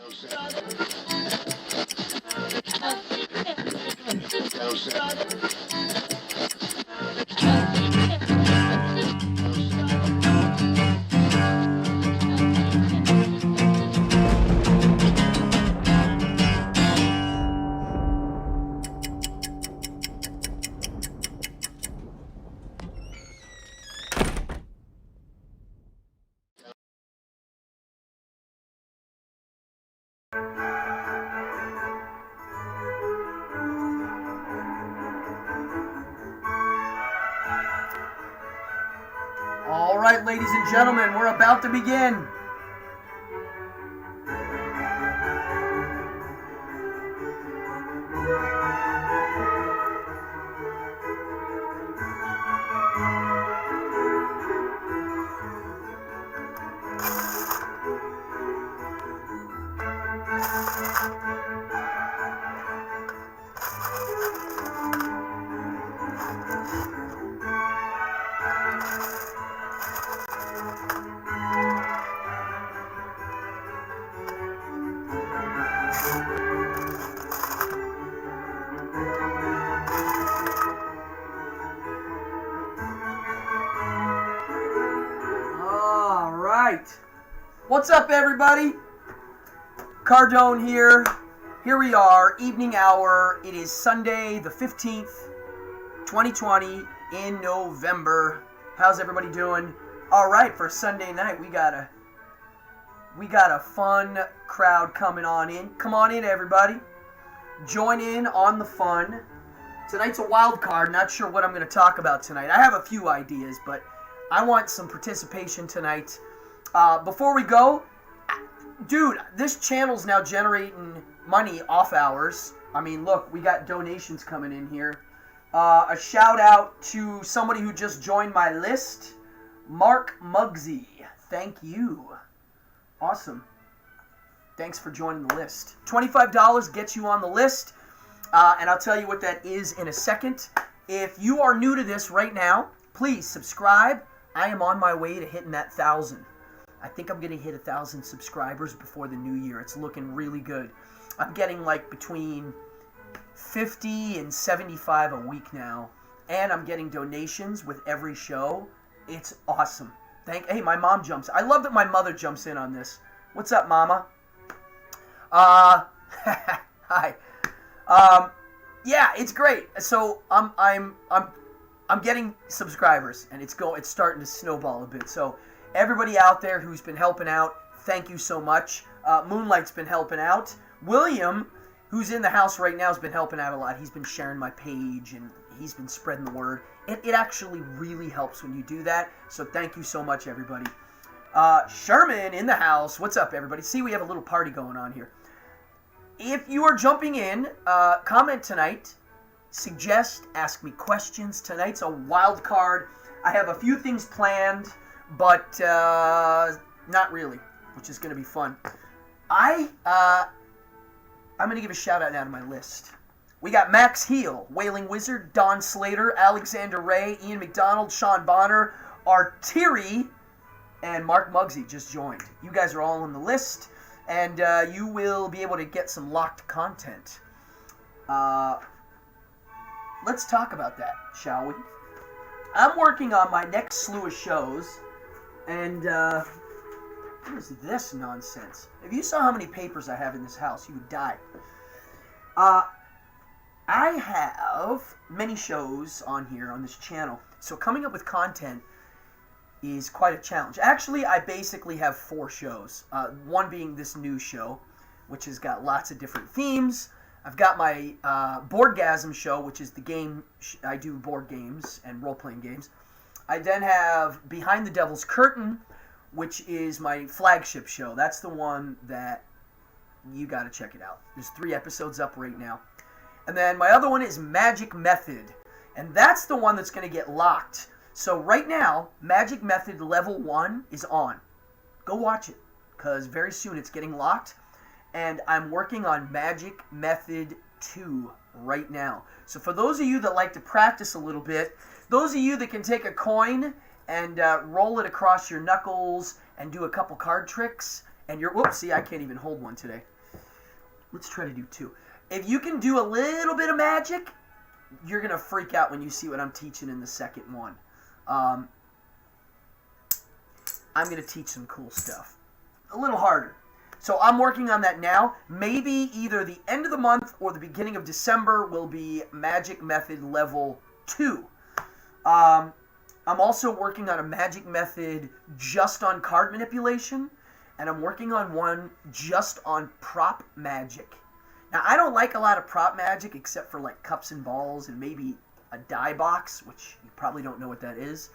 All right, ladies and gentlemen, we're about to begin. All right. What's up, everybody? Cardone here. Here we are, evening hour. It is Sunday, the 15th, 2020, in November. How's everybody doing? All right, for Sunday night, we got a fun crowd coming on in. Come on in, everybody. Join in on the fun. Tonight's a wild card. Not sure what I'm going to talk about tonight. I have a few ideas, but I want some participation tonight. Before we go, dude, this channel's now generating money off hours. I mean, look, we got donations coming in here. A shout out to somebody who just joined my list, Mark Muggsy. Thank you. Awesome. Thanks for joining the list. $25 gets you on the list, and I'll tell you what that is in a second. If you are new to this right now, please subscribe. I am on my way to hitting that 1,000. I think I'm going to hit 1,000 subscribers before the new year. It's looking really good. I'm getting like between 50 and 75 a week now, and I'm getting donations with every show. It's awesome. Hey, my mom jumps. I love that my mother jumps in on this. What's up, Mama? Hi. Yeah, it's great. So I'm getting subscribers, and it's starting to snowball a bit. So everybody out there who's been helping out, thank you so much. Moonlight's been helping out. William, who's in the house right now, has been helping out a lot. He's been sharing my page, and he's been spreading the word. It actually really helps when you do that. So thank you so much, everybody. Sherman in the house. What's up, everybody? See, we have a little party going on here. If you are jumping in, comment tonight. Suggest, ask me questions. Tonight's a wild card. I have a few things planned, but not really, which is going to be fun. I'm going to give a shout out now to my list. We got Max Heel, Wailing Wizard, Don Slater, Alexander Ray, Ian McDonald, Sean Bonner, Artiri, and Mark Muggsy just joined. You guys are all on the list, and you will be able to get some locked content. Let's talk about that, shall we? I'm working on my next slew of shows, and what is this nonsense? If you saw how many papers I have in this house, you would die. I have many shows on here on this channel, so coming up with content is quite a challenge. Actually, I basically have 4 shows. One being this new show, which has got lots of different themes. I've got my Boardgasm show, which is the game. I do board games and role-playing games. I then have Behind the Devil's Curtain, which is my flagship show. That's the one that you got to check it out. There's 3 episodes up right now. And then my other one is Magic Method, and that's the one that's going to get locked. So right now, Magic Method Level 1 is on. Go watch it, because very soon it's getting locked. And I'm working on Magic Method 2 right now. So for those of you that like to practice a little bit, those of you that can take a coin and roll it across your knuckles and do a couple card tricks, and you're, whoops, see, I can't even hold one today. Let's try to do 2. If you can do a little bit of magic, you're going to freak out when you see what I'm teaching in the second one. I'm going to teach some cool stuff. A little harder. So I'm working on that now. Maybe either the end of the month or the beginning of December will be Magic Method Level 2. I'm also working on a Magic Method just on card manipulation. And I'm working on one just on prop magic. Now, I don't like a lot of prop magic except for like cups and balls and maybe a die box, which you probably don't know what that is.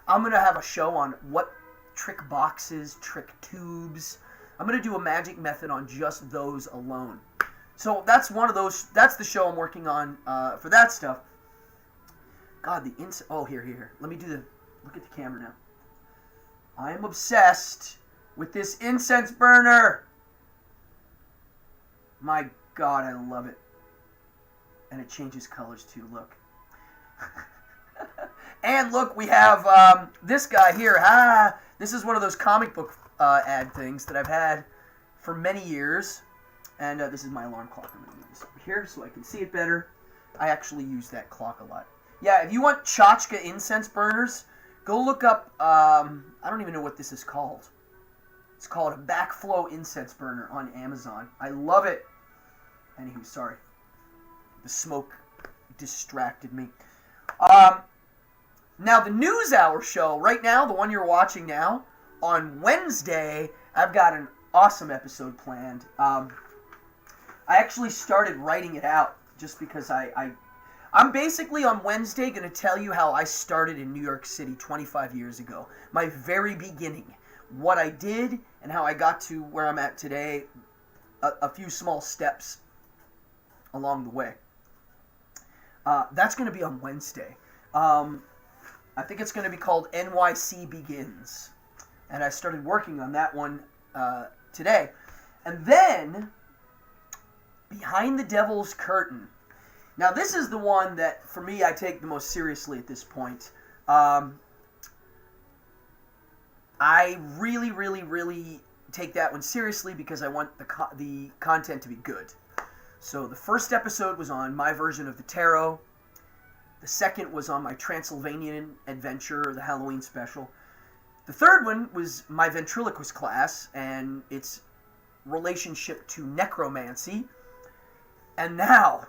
I'm going to have a show on what trick boxes, trick tubes. I'm going to do a magic method on just those alone. So that's one of those. That's the show I'm working on for that stuff. God, oh, here. Let me look at the camera now. I am obsessed with this incense burner. My God, I love it. And it changes colors too, look. And look, we have this guy here. This is one of those comic book ad things that I've had for many years. And this is my alarm clock. I'm going to move this over here so I can see it better. I actually use that clock a lot. Yeah, if you want tchotchke incense burners, go look up, I don't even know what this is called. It's called a backflow incense burner on Amazon. I love it. Anywho, sorry. The smoke distracted me. Now, the News Hour show, right now, the one you're watching now, on Wednesday, I've got an awesome episode planned. I actually started writing it out just because I'm basically on Wednesday going to tell you how I started in New York City 25 years ago. My very beginning. What I did and how I got to where I'm at today. A few small steps along the way. That's going to be on Wednesday. I think it's going to be called NYC Begins. And I started working on that one today. And then, Behind the Devil's Curtain. Now, this is the one that, for me, I take the most seriously at this point. I really, really, really take that one seriously because I want the content to be good. So the first episode was on my version of the tarot. The second was on my Transylvanian adventure, the Halloween special. The third one was my ventriloquist class and its relationship to necromancy. And now,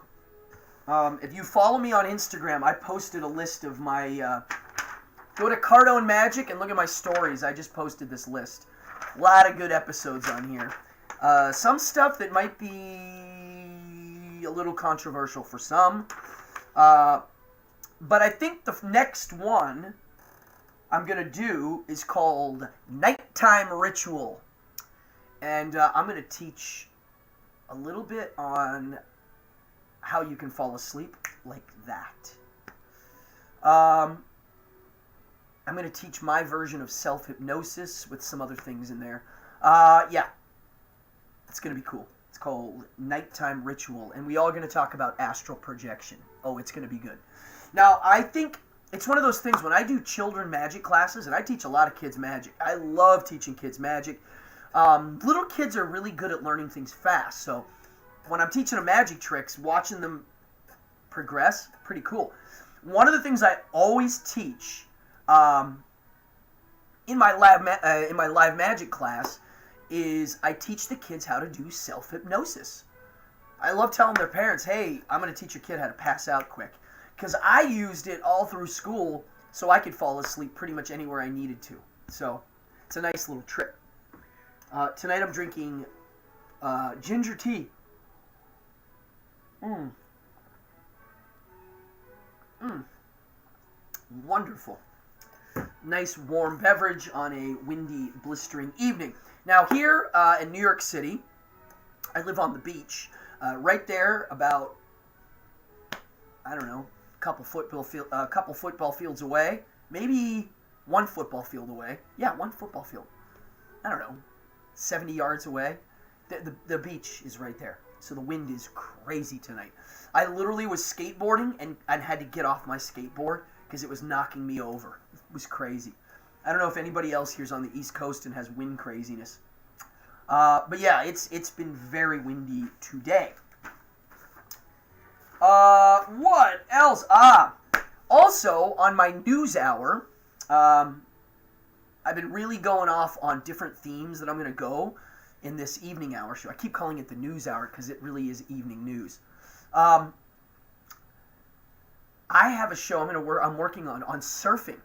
if you follow me on Instagram, I posted a list of my... go to Cardone Magic and look at my stories. I just posted this list. A lot of good episodes on here. Some stuff that might be a little controversial for some. But I think the next one I'm going to do is called Nighttime Ritual. And I'm going to teach a little bit on how you can fall asleep like that. I'm going to teach my version of self-hypnosis with some other things in there. Yeah. It's going to be cool. It's called Nighttime Ritual. And we are going to talk about astral projection. Oh, it's going to be good. Now, I think it's one of those things when I do children magic classes, and I teach a lot of kids magic. I love teaching kids magic. Little kids are really good at learning things fast. So when I'm teaching them magic tricks, watching them progress, pretty cool. One of the things I always teach in my live magic class is I teach the kids how to do self-hypnosis. I love telling their parents, hey, I'm going to teach your kid how to pass out quick. Because I used it all through school so I could fall asleep pretty much anywhere I needed to. So it's a nice little trick. Tonight I'm drinking ginger tea. Wonderful. Nice warm beverage on a windy, blistering evening. Now here in New York City, I live on the beach. Right there, about, I don't know, a couple football fields away. Maybe one football field away. Yeah, one football field. I don't know, 70 yards away. The beach is right there. So the wind is crazy tonight. I literally was skateboarding and had to get off my skateboard because it was knocking me over. It was crazy. I don't know if anybody else here's on the East Coast and has wind craziness. But yeah, it's been very windy today. What else? Also on my news hour, I've been really going off on different themes that I'm going to go in this evening hour show. I keep calling it the news hour because it really is evening news. I have a show I'm working on surfing.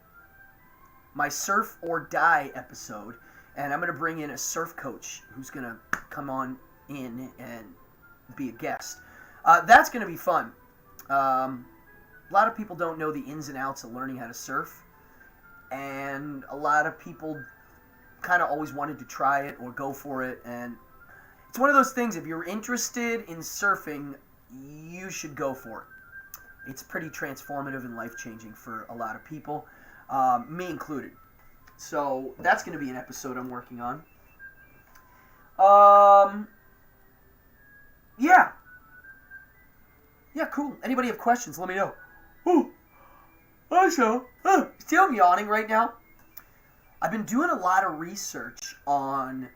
My Surf or Die episode, and I'm going to bring in a surf coach who's going to come on in and be a guest. That's going to be fun. A lot of people don't know the ins and outs of learning how to surf, and a lot of people kind of always wanted to try it or go for it, and it's one of those things, if you're interested in surfing, you should go for it. It's pretty transformative and life-changing for a lot of people, me included. So that's going to be an episode I'm working on. Yeah. Yeah, cool. Anybody have questions, let me know. Ooh. Also, see I'm yawning right now? I've been doing a lot of research on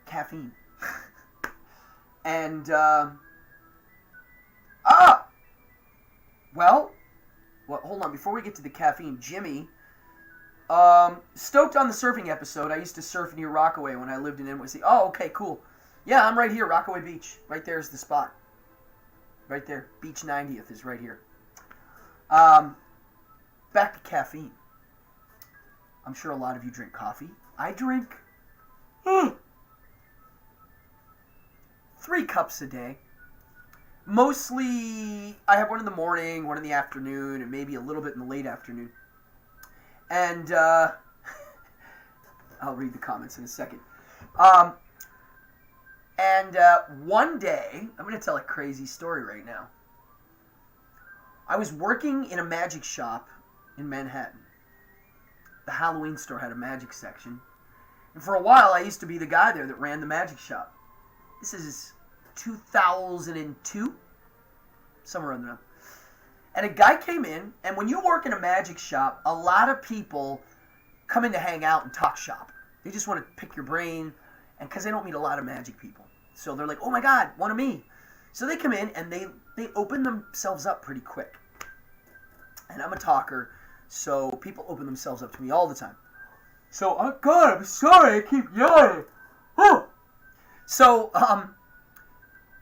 caffeine. And, well, hold on. Before we get to the caffeine, Jimmy, stoked on the surfing episode. I used to surf near Rockaway when I lived in NYC. Oh, okay, cool. Yeah, I'm right here, Rockaway Beach. Right there's the spot. Right there. Beach 90th is right here. Back to caffeine. I'm sure a lot of you drink coffee. I drink 3 cups a day. Mostly, I have one in the morning, one in the afternoon, and maybe a little bit in the late afternoon. And, I'll read the comments in a second. One day, I'm going to tell a crazy story right now. I was working in a magic shop in Manhattan. The Halloween store had a magic section. And for a while, I used to be the guy there that ran the magic shop. This is 2002, somewhere around there. And a guy came in, and when you work in a magic shop, a lot of people come in to hang out and talk shop. They just want to pick your brain, and because they don't meet a lot of magic people. So they're like, oh my God, one of me. So they come in, and they open themselves up pretty quick. And I'm a talker, so people open themselves up to me all the time. So, oh God, I'm sorry, I keep yawning. Whew. So,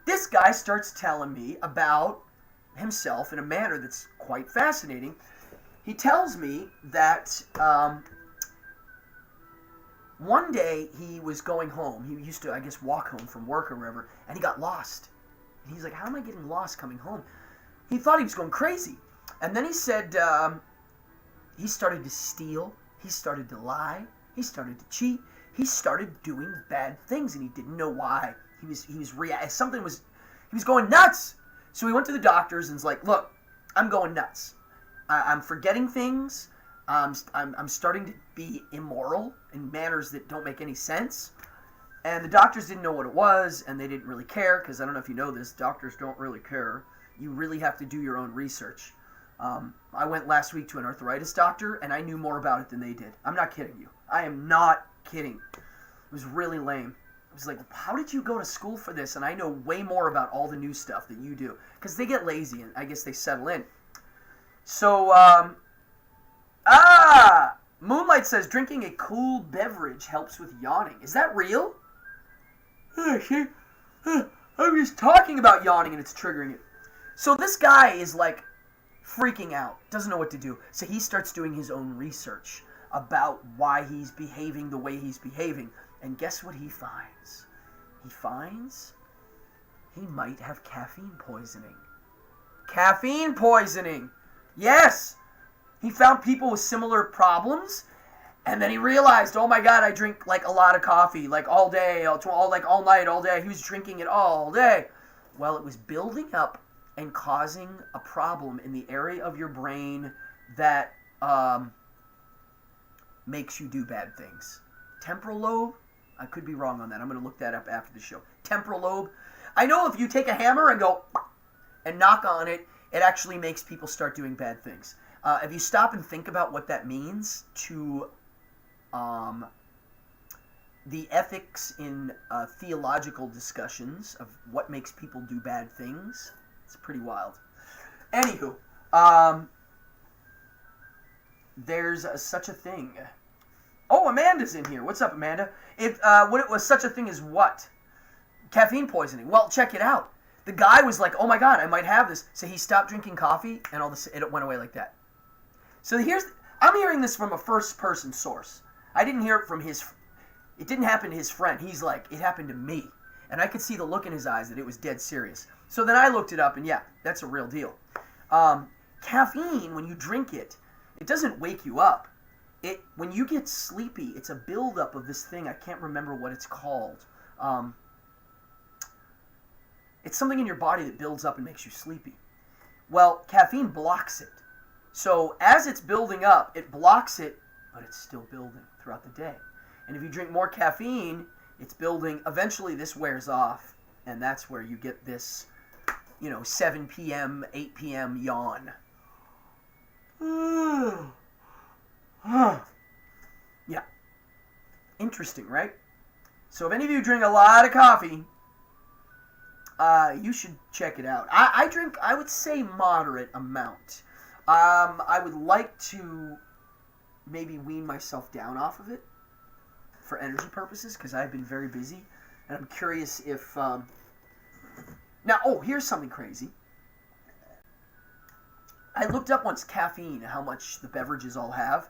this guy starts telling me about himself in a manner that's quite fascinating. He tells me that one day he was going home. He used to, I guess, walk home from work or wherever, and he got lost. And he's like, how am I getting lost coming home? He thought he was going crazy. And then he said he started to steal. He started to lie. He started to cheat. He started doing bad things, and he didn't know why. He was going nuts. So he went to the doctors and was like, look, I'm going nuts. I'm forgetting things. I'm starting to be immoral in manners that don't make any sense. And the doctors didn't know what it was, and they didn't really care, because I don't know if you know this, doctors don't really care. You really have to do your own research. I went last week to an arthritis doctor, and I knew more about it than they did. I'm not kidding you. I am not kidding. It was really lame. I was like, how did you go to school for this? And I know way more about all the new stuff than you do. Because they get lazy, and I guess they settle in. So, Moonlight says, drinking a cool beverage helps with yawning. Is that real? I'm just talking about yawning, and it's triggering it. So this guy is like freaking out, doesn't know what to do. So he starts doing his own research about why he's behaving the way he's behaving. And guess what he finds? He finds he might have caffeine poisoning. Caffeine poisoning! Yes! He found people with similar problems, and then he realized, oh my God, I drink like a lot of coffee, like all day, all night, all day. He was drinking it all day. Well, it was building up and causing a problem in the area of your brain that makes you do bad things. Temporal lobe? I could be wrong on that. I'm going to look that up after the show. Temporal lobe. I know if you take a hammer and go and knock on it, it actually makes people start doing bad things. If you stop and think about what that means to the ethics in theological discussions of what makes people do bad things. It's pretty wild. Anywho, there's such a thing. Oh, Amanda's in here. What's up, Amanda? What it was such a thing as what? Caffeine poisoning. Well, check it out. The guy was like, "Oh my God, I might have this." So he stopped drinking coffee, and all this, it went away like that. So I'm hearing this from a first-person source. I didn't hear it from it didn't happen to his friend. He's like, "It happened to me." And I could see the look in his eyes that it was dead serious. So then I looked it up, and yeah, that's a real deal. Caffeine, when you drink it, it doesn't wake you up. When you get sleepy, it's a buildup of this thing. I can't remember what it's called. It's something in your body that builds up and makes you sleepy. Well, caffeine blocks it. So as it's building up, it blocks it, but it's still building throughout the day. And if you drink more caffeine, it's building. Eventually this wears off, and that's where you get this, 7 p.m., 8 p.m. yawn. Yeah. Interesting, right? So if any of you drink a lot of coffee, you should check it out. I drink, I would say, moderate amount. I would like to maybe wean myself down off of it for energy purposes, because I've been very busy, and I'm curious if... Now, here's something crazy. I looked up once caffeine, how much the beverages all have,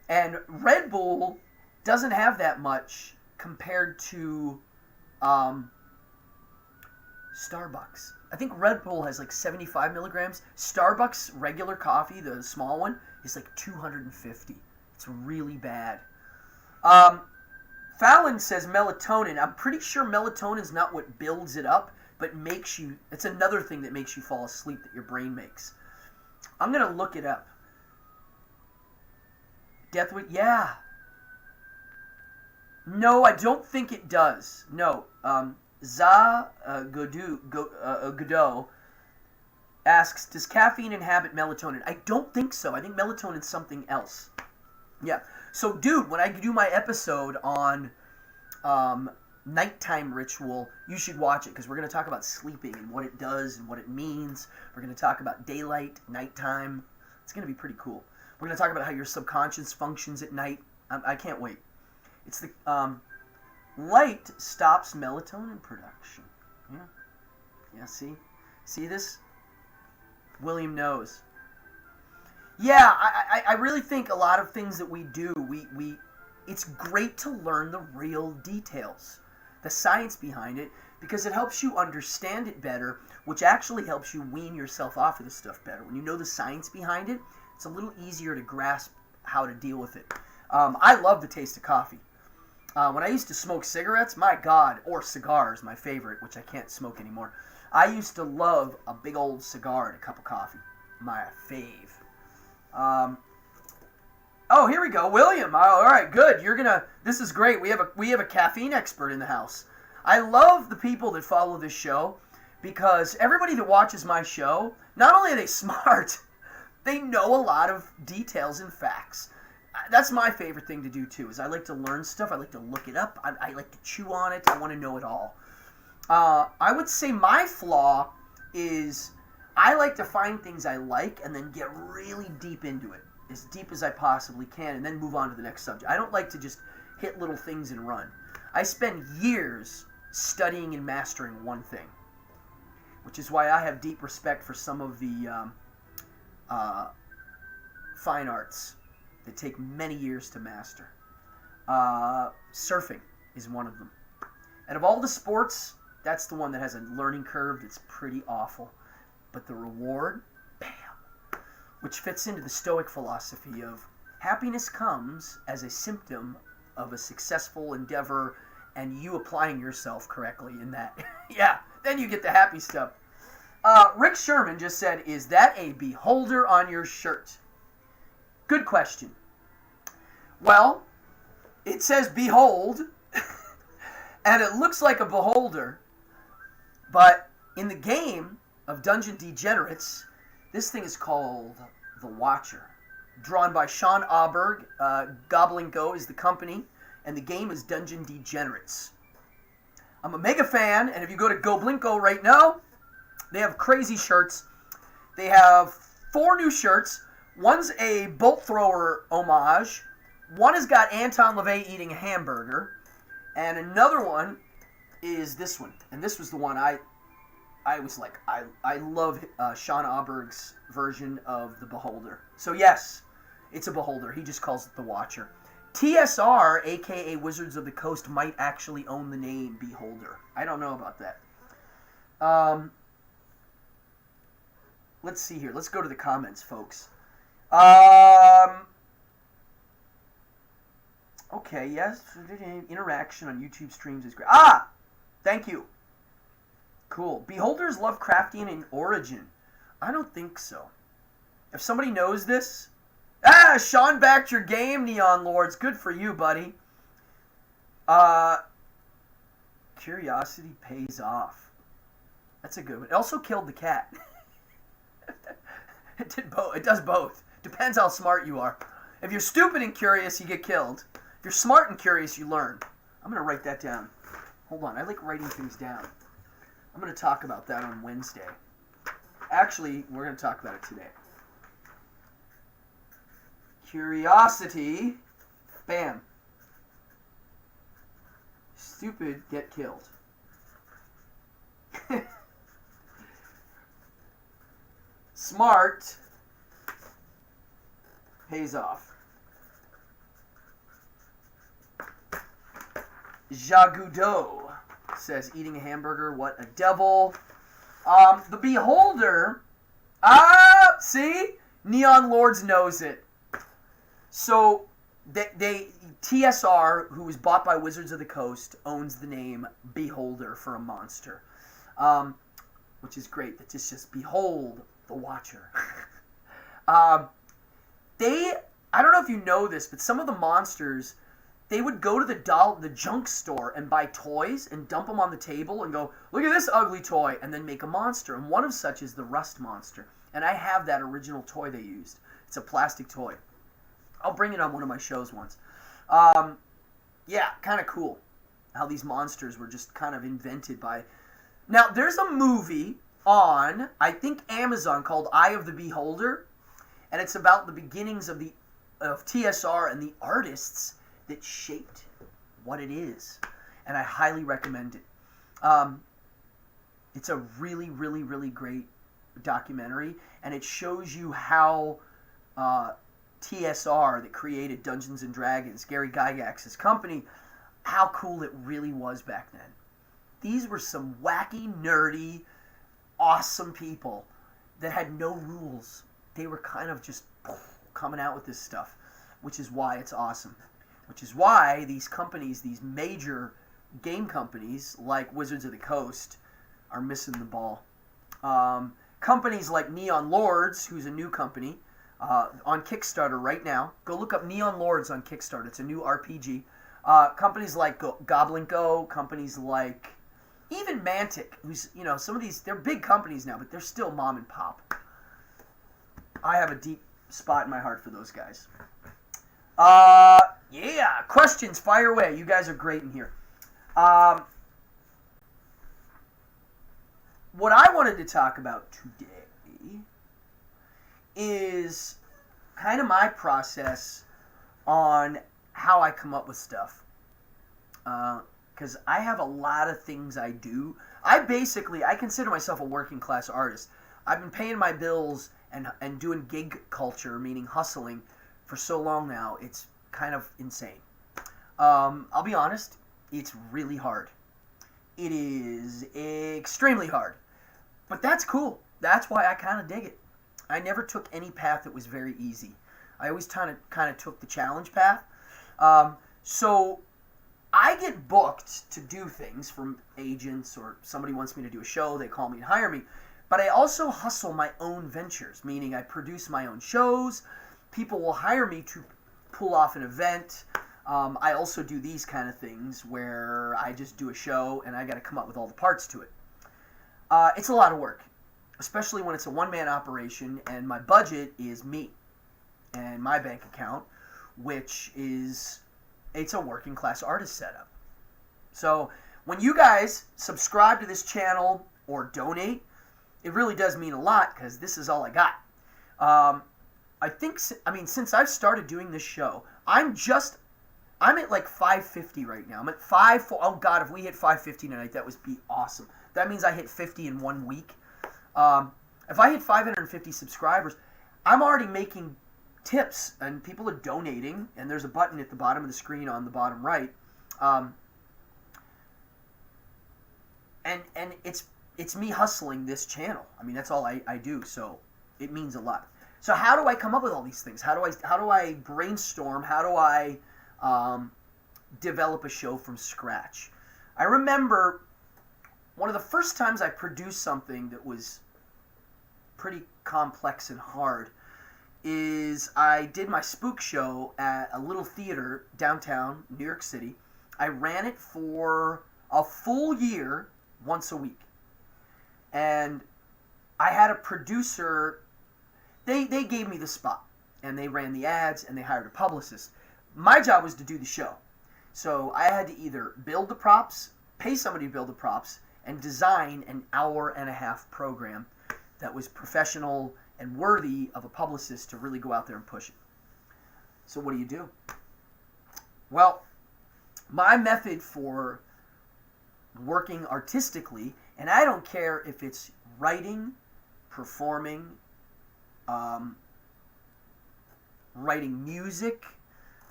and Red Bull doesn't have that much compared to Starbucks. I think Red Bull has like 75 milligrams. Starbucks regular coffee, the small one, is like 250. It's really bad. Fallon says melatonin. I'm pretty sure melatonin is not what builds it up, but it's another thing that makes you fall asleep that your brain makes. I'm going to look it up. Yeah. No, I don't think it does. No. Godot asks, does caffeine inhibit melatonin? I don't think so. I think melatonin's something else. Yeah. So, dude, when I do my episode on nighttime ritual, you should watch it, because we're going to talk about sleeping and what it does and what it means. We're going to talk about daylight, nighttime. It's going to be pretty cool. We're going to talk about how your subconscious functions at night. I can't wait. It's the light stops melatonin production. Yeah. See this? William knows. Yeah, I really think a lot of things that we do, it's great to learn the real details, the science behind it, because it helps you understand it better, which actually helps you wean yourself off of this stuff better. When you know the science behind it, it's a little easier to grasp how to deal with it. I love the taste of coffee. When I used to smoke cigarettes, my God, or cigars, my favorite, which I can't smoke anymore, I used to love a big old cigar and a cup of coffee. My fave. Here we go, William. All right, good. This is great. We have a caffeine expert in the house. I love the people that follow this show, because everybody that watches my show, not only are they smart, they know a lot of details and facts. That's my favorite thing to do too. Is I like to learn stuff. I like to look it up. I like to chew on it. I want to know it all. I would say my flaw is I like to find things I like and then get really deep into it, as deep as I possibly can, and then move on to the next subject. I don't like to just hit little things and run. I spend years studying and mastering one thing, which is why I have deep respect for some of the fine arts that take many years to master. Surfing is one of them. And of all the sports, that's the one that has a learning curve that's pretty awful. But the reward, bam, which fits into the Stoic philosophy of happiness comes as a symptom of a successful endeavor and you applying yourself correctly in that. Yeah, then you get the happy stuff. Rick Sherman just said, is that a beholder on your shirt? Good question. Well, it says behold, and it looks like a beholder, but in the game of Dungeon Degenerates, this thing is called The Watcher. Drawn by Sean Auberg. Goblin Go is the company, and the game is Dungeon Degenerates. I'm a mega fan, and if you go to Goblinko right now, they have crazy shirts. They have 4 new shirts. One's a bolt thrower homage. One has got Anton LaVey eating a hamburger. And another one is this one. And this was the one I was like, I love Sean Auberg's version of the Beholder. So yes, it's a Beholder. He just calls it the Watcher. TSR, a.k.a. Wizards of the Coast, might actually own the name Beholder. I don't know about that. Let's see here. Let's go to the comments, folks. Okay, yes. Interaction on YouTube streams is great. Ah! Thank you. Cool. Beholder's Lovecraftian in origin. I don't think so. If somebody knows this... Ah! Sean backed your game, Neon Lords. Good for you, buddy. Curiosity pays off. That's a good one. It also killed the cat. It did both. It does both. Depends how smart you are. If you're stupid and curious, you get killed. If you're smart and curious, you learn. I'm going to write that down. Hold on. I like writing things down. I'm going to talk about that on Wednesday. Actually, we're going to talk about it today. Curiosity. Bam. Stupid, get killed. Smart pays off. Jagudo says, eating a hamburger, what a devil. The Beholder, see? Neon Lords knows it. So, TSR, who was bought by Wizards of the Coast, owns the name Beholder for a monster. Which is great. That just behold the Watcher. I don't know if you know this, but some of the monsters, they would go to the junk store and buy toys and dump them on the table and go, look at this ugly toy, and then make a monster. And one of such is the Rust Monster. And I have that original toy they used. It's a plastic toy. I'll bring it on one of my shows once. Yeah, kind of cool how these monsters were just kind of invented by... Now, there's a movie on, I think, Amazon called Eye of the Beholder, and it's about the beginnings of TSR and the artists that shaped what it is. And I highly recommend it. It's a really, really, really great documentary, and it shows you how TSR, that created Dungeons & Dragons, Gary Gygax's company, how cool it really was back then. These were some wacky, nerdy, awesome people that had no rules. They were kind of just coming out with this stuff, which is why it's awesome. Which is why these companies, these major game companies like Wizards of the Coast, are missing the ball. Companies like Neon Lords, who's a new company, on Kickstarter right now. Go look up Neon Lords on Kickstarter. It's a new RPG. Companies like Goblinko, companies like even Mantic, who's, some of these, they're big companies now, but they're still mom and pop. I have a deep spot in my heart for those guys. Yeah, questions, fire away. You guys are great in here. What I wanted to talk about today is kind of my process on how I come up with stuff. Because I have a lot of things I do. I consider myself a working class artist. I've been paying my bills and doing gig culture, meaning hustling, for so long now. It's kind of insane. I'll be honest, it's really hard. It is extremely hard. But that's cool. That's why I kind of dig it. I never took any path that was very easy. I always kind of took the challenge path. So I get booked to do things from agents, or somebody wants me to do a show, they call me and hire me. But I also hustle my own ventures, meaning I produce my own shows. People will hire me to pull off an event. I also do these kind of things where I just do a show and I got to come up with all the parts to it. It's a lot of work, especially when it's a one-man operation and my budget is me and my bank account, which is it's a working class artist setup. So when you guys subscribe to this channel or donate, it really does mean a lot because this is all I got. Since I've started doing this show, I'm at like 550 right now. I'm at oh God, if we hit 550 tonight, that would be awesome. That means I hit 50 in 1 week. If I hit 550 subscribers, I'm already making tips, and people are donating, and there's a button at the bottom of the screen on the bottom right. And it's me hustling this channel. I mean, that's all I do, so it means a lot. So how do I come up with all these things? How do I brainstorm? How do I develop a show from scratch? I remember one of the first times I produced something that was pretty complex and hard is I did my spook show at a little theater downtown New York City. I ran it for a full year, once a week. And I had a producer. They gave me the spot, and they ran the ads, and they hired a publicist. My job was to do the show. So I had to either build the props, pay somebody to build the props, and design an hour-and-a-half program that was professional and worthy of a publicist to really go out there and push it. So what do? Well, my method for working artistically, and I don't care if it's writing, performing, writing music,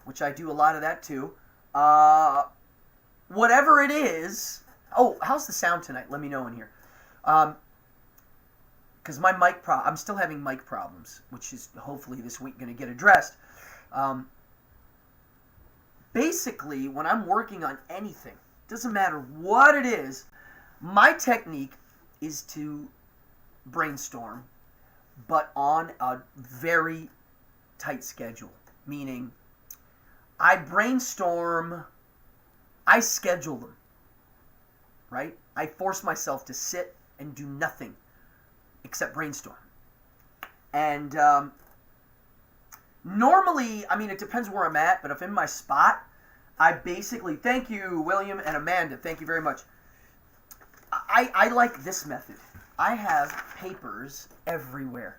which I do a lot of that too. Whatever it is. Oh, how's the sound tonight? Let me know in here. Because my I'm still having mic problems, which is hopefully this week going to get addressed. Basically, when I'm working on anything, doesn't matter what it is, my technique is to brainstorm, but on a very tight schedule. Meaning, I brainstorm, I schedule them, right? I force myself to sit and do nothing except brainstorm. And normally, I mean, it depends where I'm at, but if I'm in my spot, I basically, thank you, William and Amanda, thank you very much. I like this method. I have papers everywhere.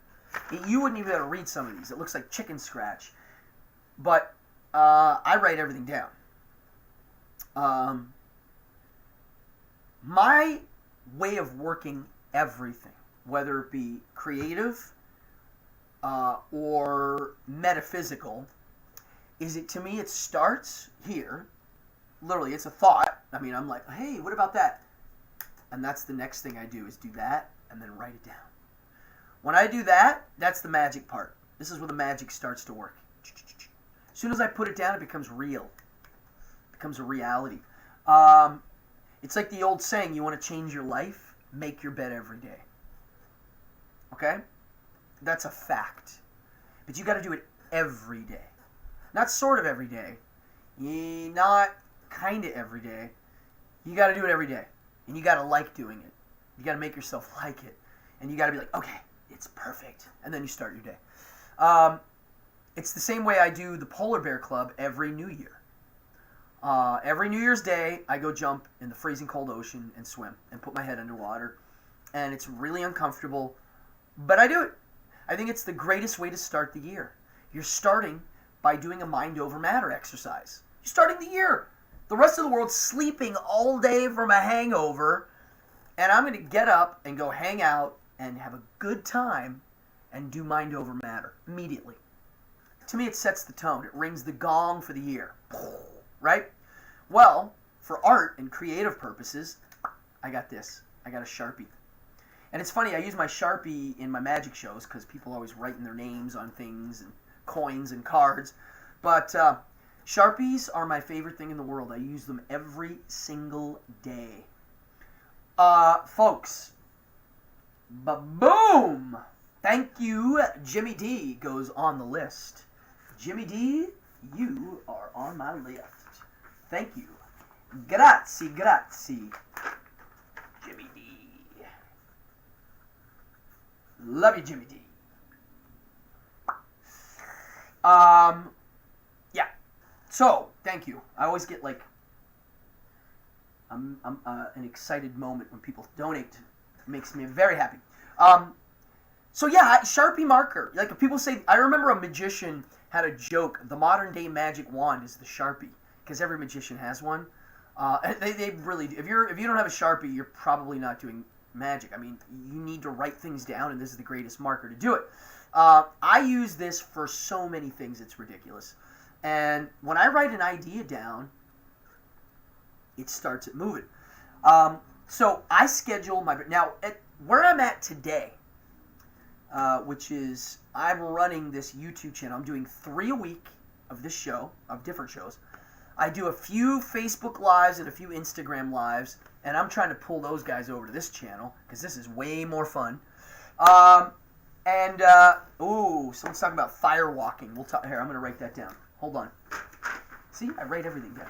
You wouldn't even be able to read some of these. It looks like chicken scratch. But I write everything down. My way of working everything, whether it be creative or metaphysical, to me it starts here. Literally, it's a thought. I mean, I'm like, hey, what about that? And that's the next thing I do, is do that and then write it down. When I do that, that's the magic part. This is where the magic starts to work. As soon as I put it down, it becomes real. It becomes a reality. It's like the old saying, you want to change your life? Make your bed every day. Okay? That's a fact. But you got to do it every day. Not sort of every day. Not kind of every day. You got to do it every day. And you got to like doing it. You got to make yourself like it. And you got to be like, okay, it's perfect. And then you start your day. It's the same way I do the Polar Bear Club every New Year. Every New Year's Day, I go jump in the freezing cold ocean and swim and put my head underwater. And it's really uncomfortable, but I do it. I think it's the greatest way to start the year. You're starting by doing a mind over matter exercise. You're starting the year. The rest of the world's sleeping all day from a hangover, and I'm going to get up and go hang out and have a good time and do mind over matter immediately. To me, it sets the tone. It rings the gong for the year. Right? Well, for art and creative purposes, I got this. I got a Sharpie. And it's funny, I use my Sharpie in my magic shows because people are always writing their names on things and coins and cards. But Sharpies are my favorite thing in the world. I use them every single day. Folks, ba-boom! Thank you, Jimmy D goes on the list. Jimmy D, you are on my list. Thank you. Grazie, grazie. Jimmy D. Love you, Jimmy D. Yeah. So, thank you. I always get like an excited moment when people donate. It makes me very happy. So yeah, Sharpie marker. Like if people say, I remember a magician had a joke. The modern day magic wand is the Sharpie, because every magician has one. They really, if you don't have a Sharpie, you're probably not doing magic. I mean, you need to write things down, and this is the greatest marker to do it. I use this for so many things, it's ridiculous. And when I write an idea down, it starts it moving. So I schedule my, now where I'm at today, which is I'm running this YouTube channel. I'm doing 3 a week of this show, of different shows. I do a few Facebook Lives and a few Instagram Lives, and I'm trying to pull those guys over to this channel because this is way more fun. Ooh, someone's talking about fire walking. We'll talk here. I'm going to write that down. Hold on. See, I write everything down.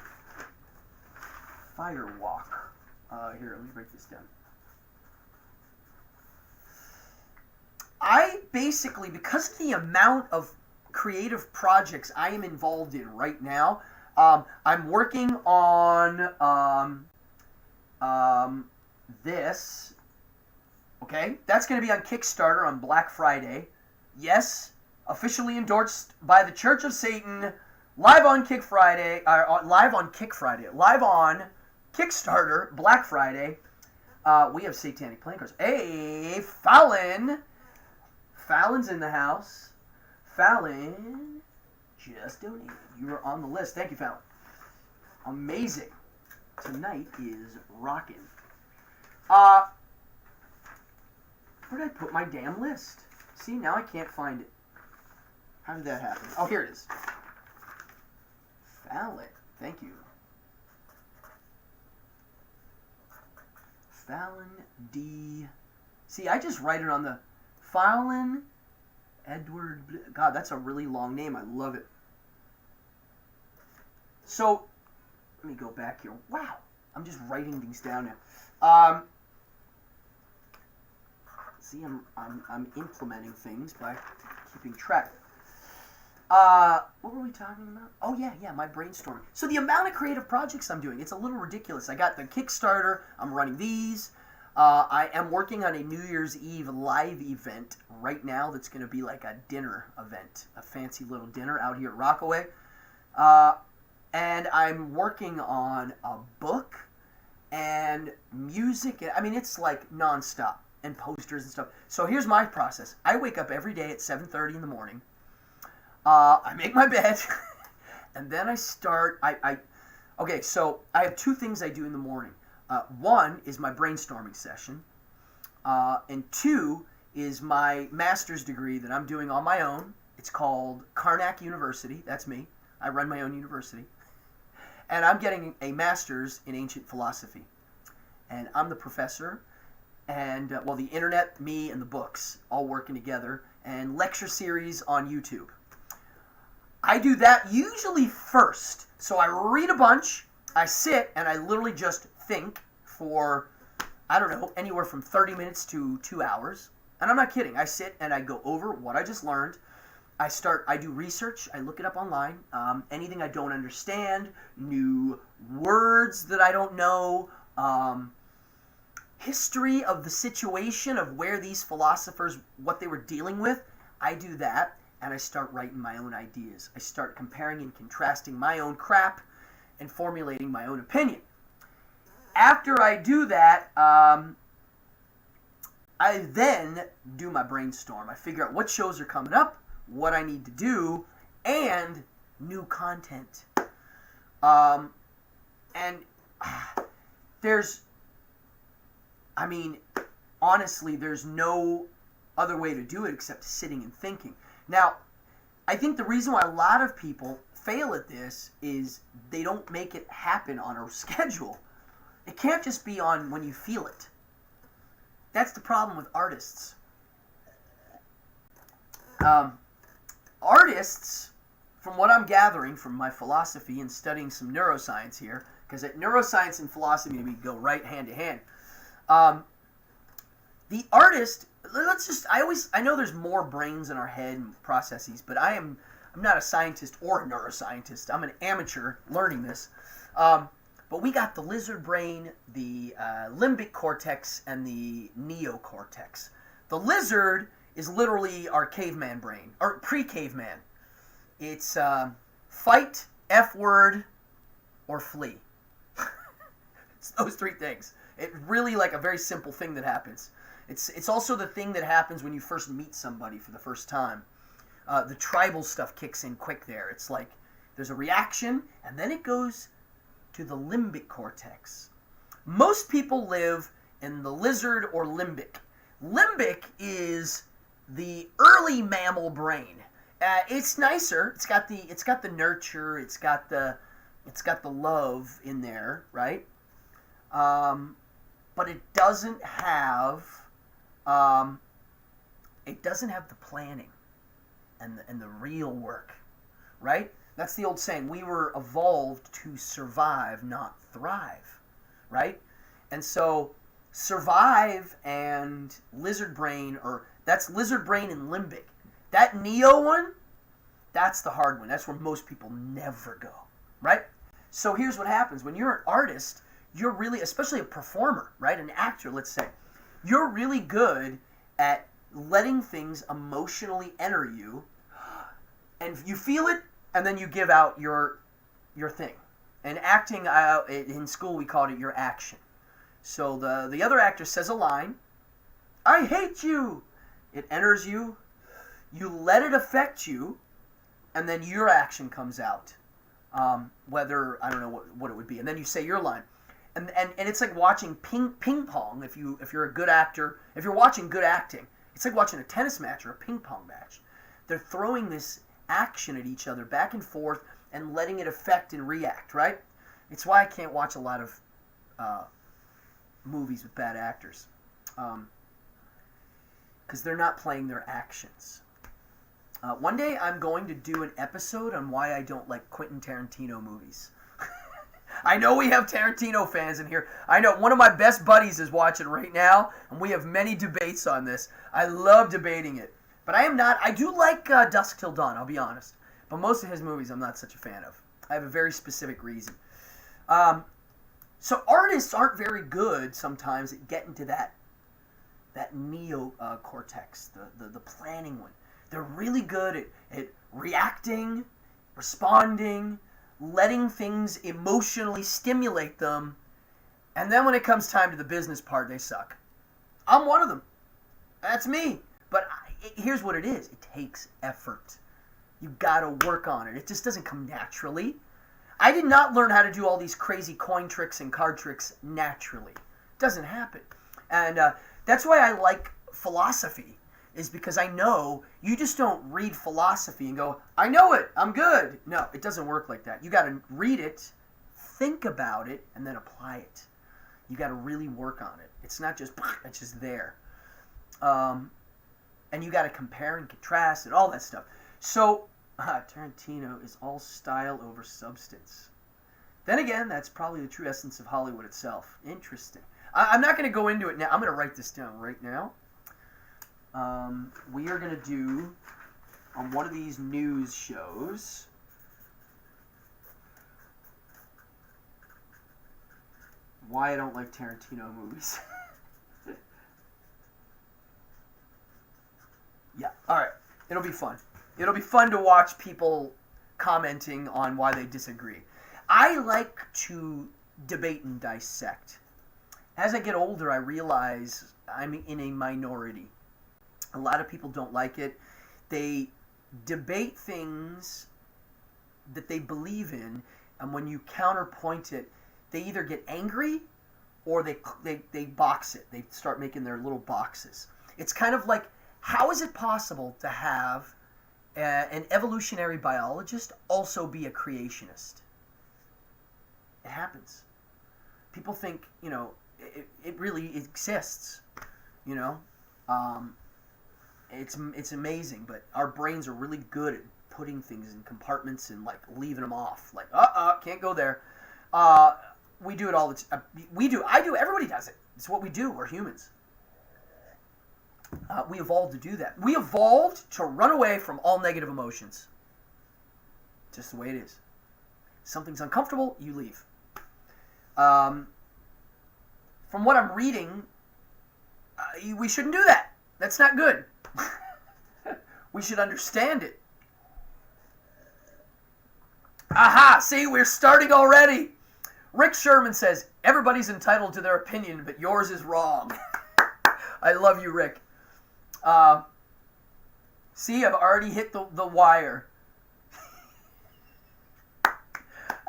Fire walk. Here, let me write this down. I basically, because of the amount of creative projects I am involved in right now, I'm working on this. Okay, that's going to be on Kickstarter on Black Friday. Yes, officially endorsed by the Church of Satan. Live on Kickstarter, Black Friday. We have satanic playing cards. Hey, Fallon's in the house. Fallon just donated. You were on the list. Thank you, Fallon. Amazing. Tonight is rocking. Where did I put my damn list? See, now I can't find it. How did that happen? Oh, here it is. Fallon. Thank you. Fallon D. See, I just write it on the Fallon Edward. God, that's a really long name. I love it. So, let me go back here. Wow, I'm just writing things down now. See, I'm implementing things by keeping track. What were we talking about? Oh, yeah, my brainstorming. So the amount of creative projects I'm doing, it's a little ridiculous. I got the Kickstarter. I'm running these. I am working on a New Year's Eve live event right now that's going to be like a dinner event, a fancy little dinner out here at Rockaway. And I'm working on a book and music. I mean, it's like nonstop, and posters and stuff. So here's my process. I wake up every day at 7:30 in the morning. I make my bed, and then I start. Okay, so I have 2 things I do in the morning. One is my brainstorming session, and 2 is my master's degree that I'm doing on my own. It's called Cardone University. That's me. I run my own university. And I'm getting a master's in ancient philosophy. And I'm the professor. And, the internet, me, and the books all working together. And lecture series on YouTube. I do that usually first. So I read a bunch, I sit, and I literally just think for, I don't know, anywhere from 30 minutes to 2 hours. And I'm not kidding. I sit and I go over what I just learned. I do research, I look it up online, anything I don't understand, new words that I don't know, history of the situation of where these philosophers, what they were dealing with. I do that, and I start writing my own ideas. I start comparing and contrasting my own crap and formulating my own opinion. After I do that, I then do my brainstorm. I figure out what shows are coming up, what I need to do, and new content. Honestly, there's no other way to do it except sitting and thinking. Now, I think the reason why a lot of people fail at this is they don't make it happen on a schedule. It can't just be on when you feel it. That's the problem with artists. Artists, from what I'm gathering from my philosophy and studying some neuroscience here, because neuroscience and philosophy go right hand to hand. The artist, I know there's more brains in our head and processes, but I'm I'm not a scientist or a neuroscientist. I'm an amateur learning this. But we got the lizard brain, the limbic cortex, and the neocortex. The lizard is literally our caveman brain, or pre-caveman. It's fight, F word, or flee. It's those three things. It's really like a very simple thing that happens. It's also the thing that happens when you first meet somebody for the first time. The tribal stuff kicks in quick there. It's like there's a reaction, and then it goes to the limbic cortex. Most people live in the lizard or limbic. Limbic is the early mammal brain. It's nicer. It's got the nurture. It's got the love in there, right? But it doesn't have the planning and the real work, right? That's the old saying. We were evolved to survive, not thrive, right? And so survive and lizard brain, or that's lizard brain and limbic. That neo one, that's the hard one. That's where most people never go, right? So here's what happens. When you're an artist, you're really, especially a performer, right? An actor, let's say. You're really good at letting things emotionally enter you, and you feel it, and then you give out your thing. And acting, in school we called it your action. So the other actor says a line, I hate you. It enters you. You let it affect you, and then your action comes out. Whether, I don't know what it would be. And then you say your line. And it's like watching ping pong. If you're a good actor, if you're watching good acting, it's like watching a tennis match or a ping pong match. They're throwing this action at each other back and forth and letting it affect and react, right? It's why I can't watch a lot of movies with bad actors, because they're not playing their actions. One day I'm going to do an episode on why I don't like Quentin Tarantino movies. I know we have Tarantino fans in here. I know one of my best buddies is watching right now, and we have many debates on this. I love debating it. But I do like Dusk Till Dawn, I'll be honest. But most of his movies I'm not such a fan of. I have a very specific reason. So artists aren't very good sometimes at getting to that neocortex, the planning one. They're really good at reacting, responding, letting things emotionally stimulate them, and then when it comes time to the business part, they suck. I'm one of them. That's me. But here's what it is. It takes effort. You gotta work on it. It just doesn't come naturally. I did not learn how to do all these crazy coin tricks and card tricks naturally. It doesn't happen. And that's why I like philosophy, is because I know you just don't read philosophy and go, I know it, I'm good. No, it doesn't work like that. You got to read it, think about it, and then apply it. You got to really work on it. It's not just, it's just there. And you got to compare and contrast and all that stuff. So, Tarantino is all style over substance. Then again, that's probably the true essence of Hollywood itself. Interesting. I'm not going to go into it now. I'm going to write this down right now. We are going to do, on one of these news shows, why I don't like Tarantino movies. Yeah, alright. It'll be fun. It'll be fun to watch people commenting on why they disagree. I like to debate and dissect. As I get older, I realize I'm in a minority. A lot of people don't like it. They debate things that they believe in, and when you counterpoint it, they either get angry or they box it. They start making their little boxes. It's kind of like, how is it possible to have an evolutionary biologist also be a creationist? It happens. People think, it really exists, It's amazing, but our brains are really good at putting things in compartments and leaving them off. Can't go there. We do it all the time. I do. Everybody does it. It's what we do. We're humans. We evolved to do that. We evolved to run away from all negative emotions. Just the way it is. Something's uncomfortable, you leave. From what I'm reading, we shouldn't do that. That's not good. We should understand it. Aha! See, we're starting already. Rick Sherman says, everybody's entitled to their opinion, but yours is wrong. I love you, Rick. See, I've already hit the wire.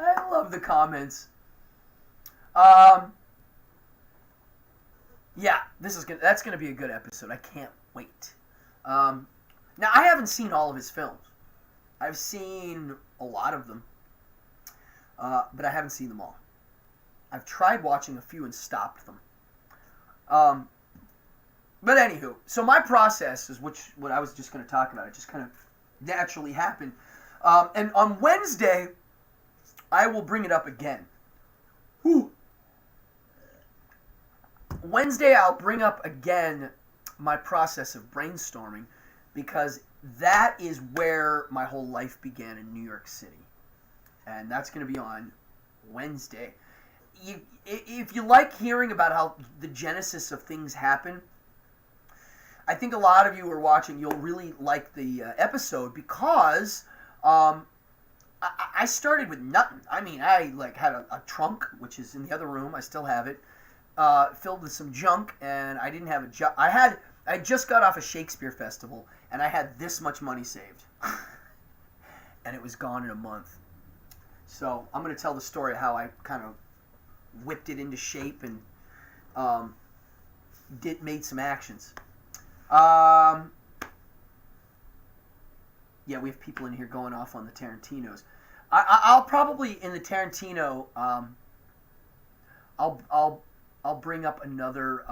I love the comments. Yeah, that's gonna be a good episode. I can't wait. Now, I haven't seen all of his films. I've seen a lot of them, but I haven't seen them all. I've tried watching a few and stopped them. But anywho, so my process is what I was just going to talk about. It just kind of naturally happened. And on Wednesday, I will bring it up again. Whew. Wednesday, I'll bring up again my process of brainstorming, because that is where my whole life began in New York City. And that's going to be on Wednesday. If you like hearing about how the genesis of things happen, I think a lot of you who are watching, you'll really like the episode, because I started with nothing. I mean, I had a trunk, which is in the other room. I still have it, filled with some junk, and I didn't have a job. I just got off a Shakespeare festival, and I had this much money saved, and it was gone in a month. So I'm going to tell the story of how I kind of whipped it into shape and made some actions. Yeah, we have people in here going off on the Tarantinos. I'll probably, in the Tarantino, I'll bring up another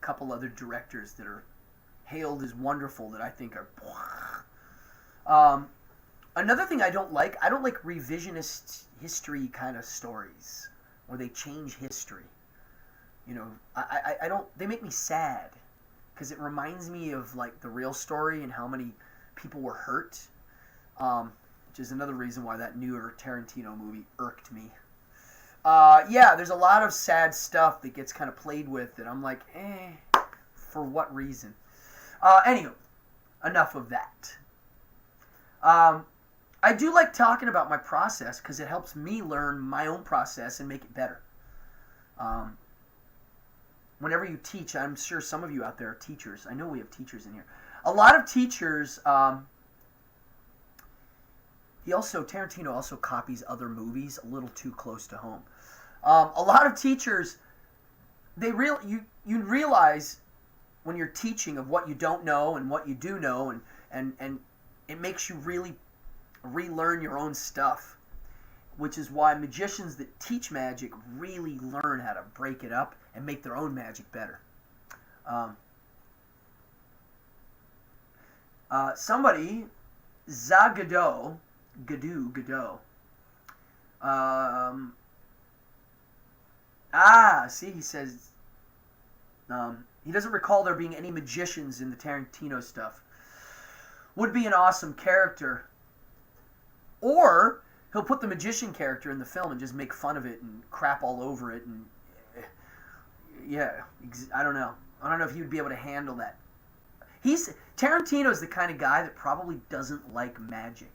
couple other directors that are hailed as wonderful that I think are. Another thing I don't like revisionist history kind of stories where they change history. You know, I don't. They make me sad, because it reminds me of the real story and how many people were hurt, which is another reason why that newer Tarantino movie irked me. Yeah, there's a lot of sad stuff that gets kind of played with that I'm like, for what reason? Anyway, enough of that. I do like talking about my process, because it helps me learn my own process and make it better. Whenever you teach, I'm sure some of you out there are teachers. I know we have teachers in here. A lot of teachers, Tarantino also copies other movies a little too close to home. A lot of teachers, you realize when you're teaching of what you don't know and what you do know, and it makes you really relearn your own stuff, which is why magicians that teach magic really learn how to break it up and make their own magic better. Somebody, Godot. See, he says he doesn't recall there being any magicians in the Tarantino stuff. Would be an awesome character. Or he'll put the magician character in the film and just make fun of it and crap all over it. And yeah, I don't know. I don't know if he would be able to handle that. Tarantino's the kind of guy that probably doesn't like magic.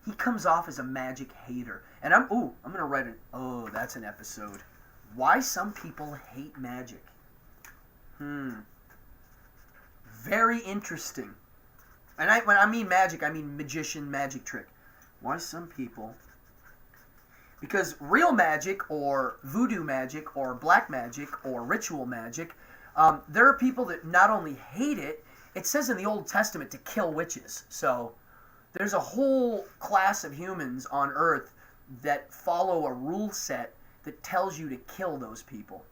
He comes off as a magic hater. And I'm going to write that's an episode. Why some people hate magic. Very interesting. And when I mean magic, I mean magician, magic trick. Why some people? Because real magic, or voodoo magic, or black magic, or ritual magic, there are people that not only hate it, it says in the Old Testament to kill witches. So there's a whole class of humans on Earth that follow a rule set that tells you to kill those people.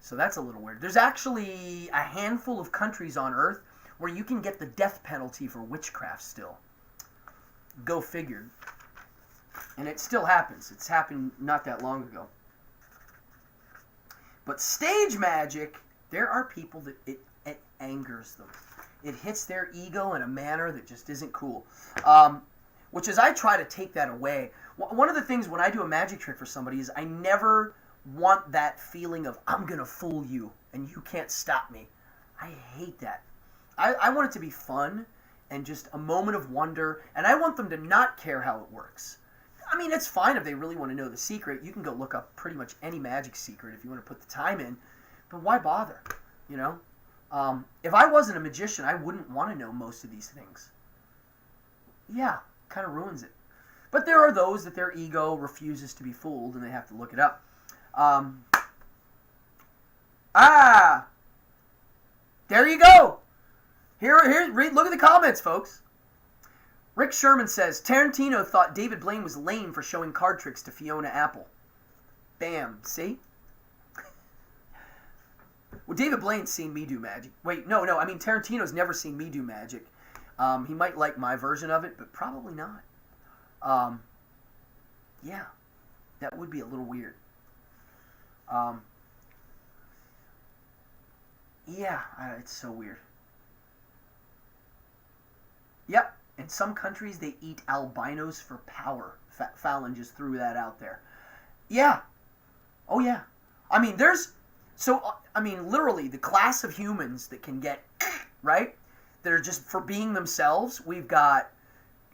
So that's a little weird. There's actually a handful of countries on Earth where you can get the death penalty for witchcraft still. Go figure. And it still happens. It's happened not that long ago. But stage magic, there are people that it angers them. it hits their ego in a manner that just isn't cool. Which is, I try to take that away. One of the things when I do a magic trick for somebody is I never want that feeling of, I'm going to fool you and you can't stop me. I hate that. I want it to be fun and just a moment of wonder, and I want them to not care how it works. I mean, it's fine if they really want to know the secret. You can go look up pretty much any magic secret if you want to put the time in, but why bother, you know? If I wasn't a magician, I wouldn't want to know most of these things. Yeah, kind of ruins it. But there are those that their ego refuses to be fooled, and they have to look it up. There you go. Look at the comments, folks. Rick Sherman says, Tarantino thought David Blaine was lame for showing card tricks to Fiona Apple. Bam, see? Well, David Blaine's seen me do magic. Wait, no, I mean, Tarantino's never seen me do magic. He might like my version of it, but probably not. Yeah, that would be a little weird. Yeah, it's so weird. Yep, in some countries they eat albinos for power. Fallon just threw that out there. Yeah. Oh, yeah. I mean, literally, the class of humans that can get, right? That are just for being themselves. We've got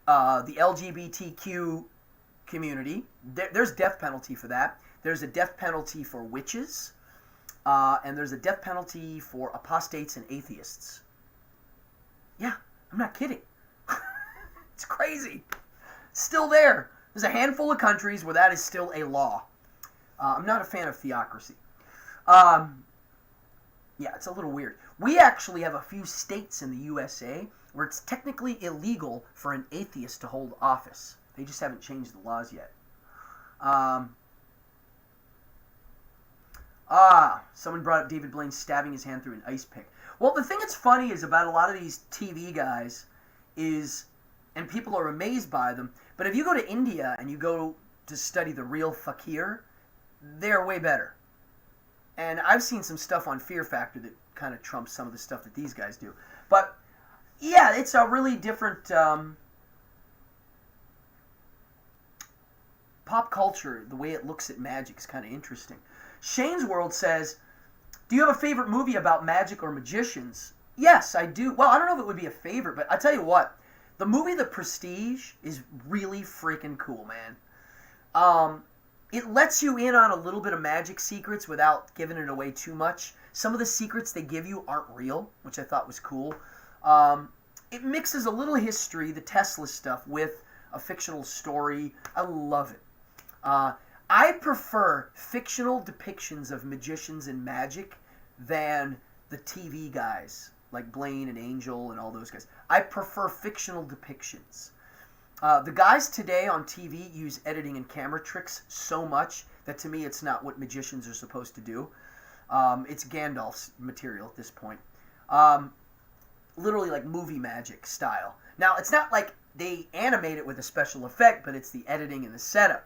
the LGBTQ community. There's death penalty for that. There's a death penalty for witches. And there's a death penalty for apostates and atheists. Yeah, I'm not kidding. It's crazy. Still there. There's a handful of countries where that is still a law. I'm not a fan of theocracy. Yeah, it's a little weird. We actually have a few states in the USA where it's technically illegal for an atheist to hold office. They just haven't changed the laws yet. Someone brought up David Blaine stabbing his hand through an ice pick. Well, the thing that's funny is about a lot of these TV guys is, and people are amazed by them, but if you go to India and you go to study the real fakir, they're way better. And I've seen some stuff on Fear Factor that kind of trumps some of the stuff that these guys do. But, yeah, it's a really different pop culture. The way it looks at magic is kind of interesting. Shane's World says, do you have a favorite movie about magic or magicians? Yes, I do. Well, I don't know if it would be a favorite, but I'll tell you what. The movie The Prestige is really freaking cool, man. It lets you in on a little bit of magic secrets without giving it away too much. Some of the secrets they give you aren't real, which I thought was cool. It mixes a little history, the Tesla stuff, with a fictional story. I love it. I prefer fictional depictions of magicians and magic than the TV guys like Blaine and Angel and all those guys. I prefer fictional depictions. The guys today on TV use editing and camera tricks so much that to me it's not what magicians are supposed to do. It's Gandalf's material at this point. Literally like movie magic style. Now, it's not like they animate it with a special effect, but it's the editing and the setup.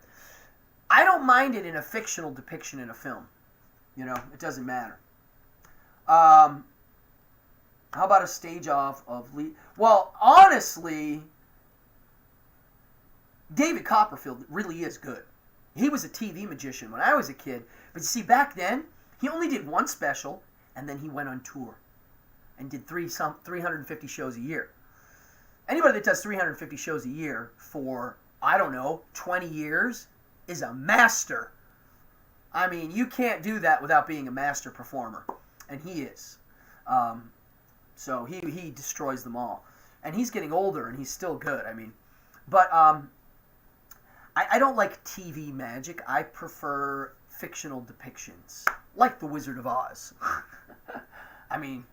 I don't mind it in a fictional depiction in a film. You know, it doesn't matter. How about a stage off of Well, honestly, David Copperfield really is good. He was a TV magician when I was a kid. But you see, back then, he only did one special, and then he went on tour and did 350 shows a year. Anybody that does 350 shows a year for, I don't know, 20 years is a master. I mean, you can't do that without being a master performer. And he is. So he destroys them all. And he's getting older, and he's still good. I mean, but I don't like TV magic. I prefer fictional depictions, like The Wizard of Oz. I mean,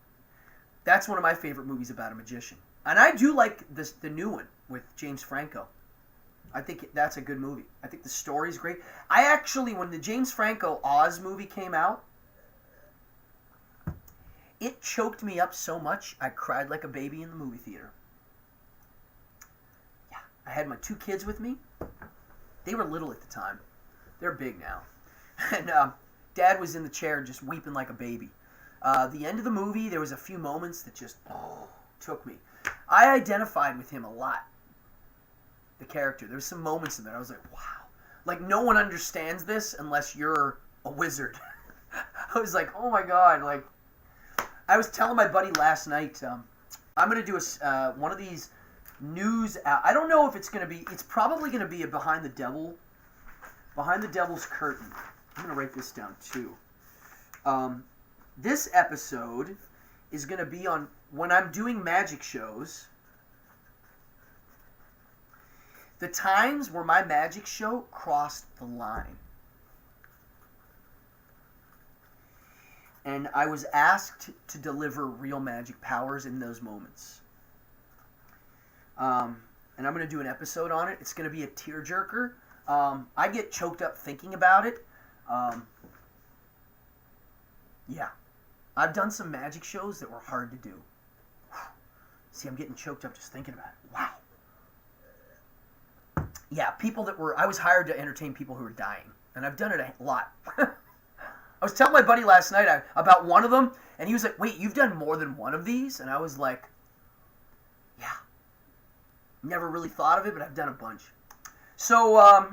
that's one of my favorite movies about a magician. And I do like the new one with James Franco. I think that's a good movie. I think the story's great. I actually, when the James Franco Oz movie came out, it choked me up so much, I cried like a baby in the movie theater. Yeah, I had my 2 kids with me. They were little at the time. They're big now. And Dad was in the chair just weeping like a baby. The end of the movie, there was a few moments that just, took me. I identified with him a lot. The character. There's some moments in there I was like, wow. Like, no one understands this unless you're a wizard. I was like, oh my god. Like, I was telling my buddy last night, I'm going to do one of these news. I don't know if it's going to be. It's probably going to be a behind the devil's curtain. I'm going to write this down too. This episode is going to be on when I'm doing magic shows. The times where my magic show crossed the line. And I was asked to deliver real magic powers in those moments. And I'm going to do an episode on it. It's going to be a tearjerker. I get choked up thinking about it. Yeah. I've done some magic shows that were hard to do. See, I'm getting choked up just thinking about it. Wow. Yeah, people that were... I was hired to entertain people who were dying. And I've done it a lot. I was telling my buddy last night about one of them, and he was like, wait, you've done more than one of these? And I was like, yeah. Never really thought of it, but I've done a bunch. So,